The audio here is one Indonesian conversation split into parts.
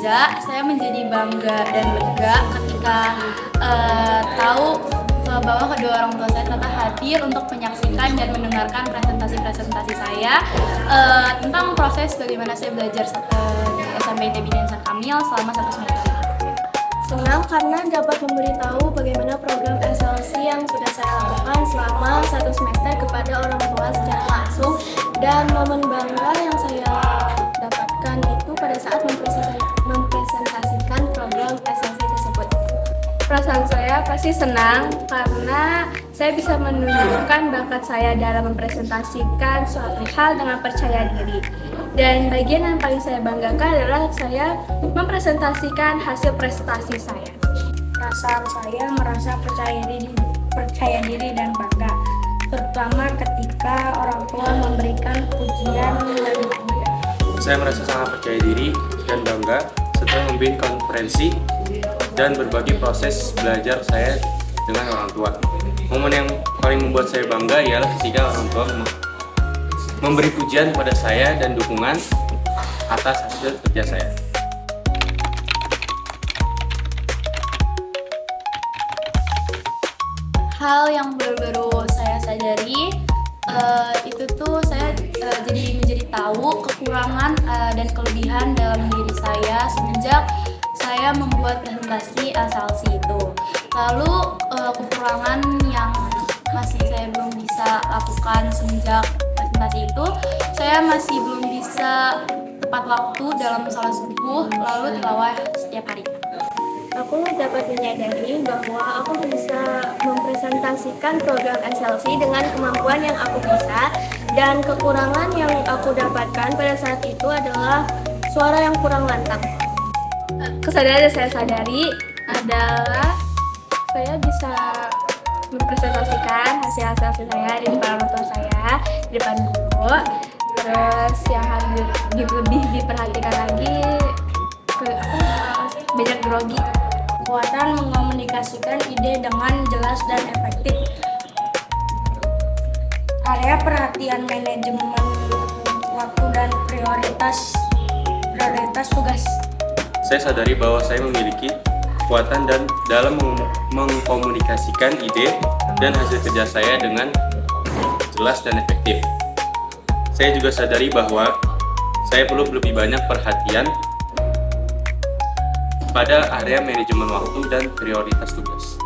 lega, saya menjadi bangga dan lega ketika tahu bahwa kedua orang tua saya telah hadir untuk menyaksikan dan mendengarkan presentasi saya tentang proses bagaimana saya belajar di SMP ITB Dian Kamil selama 1 semester. Senang karena dapat memberitahu bagaimana program SLC yang sudah saya lakukan selama 1 semester kepada orang tua secara langsung, dan momen bangga yang saya dapatkan itu pada saat mempresentasikan program SLC tersebut. Perasaan saya pasti senang karena saya bisa menunjukkan bakat saya dalam mempresentasikan suatu hal dengan percaya diri. Dan bagian yang paling saya banggakan adalah saya mempresentasikan hasil prestasi saya. Perasaan saya merasa percaya diri dan bangga, terutama ketika orang tua memberikan pujian dan dukungan. Saya merasa sangat percaya diri dan bangga setelah memimpin konferensi dan berbagi proses belajar saya dengan orang tua. Momen yang paling membuat saya bangga ialah ketika orang tua memberi pujian kepada saya dan dukungan atas hasil kerja saya. Hal yang baru-baru saya sadari itu tuh saya jadi menjadi tahu kekurangan dan kelebihan dalam diri saya semenjak saya membuat presentasi SLC itu. Lalu kekurangan yang masih saya belum bisa lakukan semenjak presentasi itu, saya masih belum bisa tepat waktu dalam sholat subuh lalu tilawah setiap hari. Aku dapat menyadari bahwa aku bisa mempresentasikan program SLC dengan kemampuan yang aku bisa, dan kekurangan yang aku dapatkan pada saat itu adalah suara yang kurang lantang. Kesadaran yang saya sadari adalah saya bisa mempresentasikan hasil-hasil saya di depan orang tua saya, di depan guru. Terus yang harus lebih diperhatikan lagi banyak grogi. Kekuatan mengkomunikasikan ide dengan jelas dan efektif. Area perhatian manajemen waktu dan prioritas tugas. Saya sadari bahwa saya memiliki kekuatan dan dalam mengkomunikasikan ide dan hasil kerja saya dengan jelas dan efektif. Saya juga sadari bahwa saya perlu lebih banyak perhatian pada area manajemen waktu dan prioritas tugas.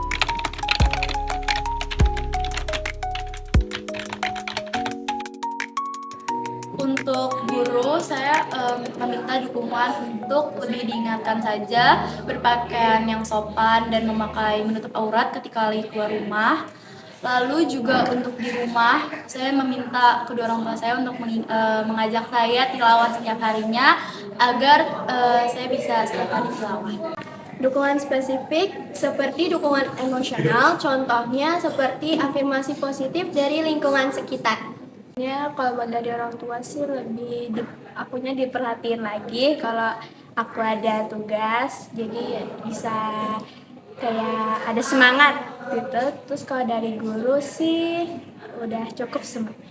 Untuk guru, saya meminta dukungan untuk lebih diingatkan saja berpakaian yang sopan dan memakai menutup aurat ketika lagi keluar rumah. Lalu juga untuk di rumah, saya meminta kedua orang tua saya untuk mengajak saya tilawah setiap harinya agar saya bisa setiap hari tilawah. Dukungan spesifik seperti dukungan emosional, contohnya seperti afirmasi positif dari lingkungan sekitar. Ya, kalau dari orang tua sih akunya diperhatiin lagi kalau aku ada tugas, jadi bisa kayak ada semangat gitu. Terus kalau dari guru sih udah cukup semangat.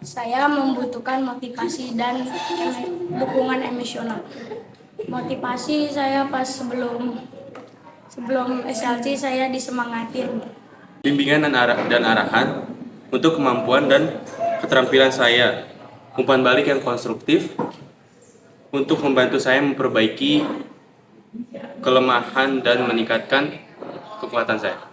Saya membutuhkan motivasi dan dukungan emosional. Motivasi saya pas sebelum SLC saya disemangatin. Bimbingan dan arahan untuk kemampuan dan keterampilan saya, umpan balik yang konstruktif untuk membantu saya memperbaiki kelemahan dan meningkatkan kekuatan saya.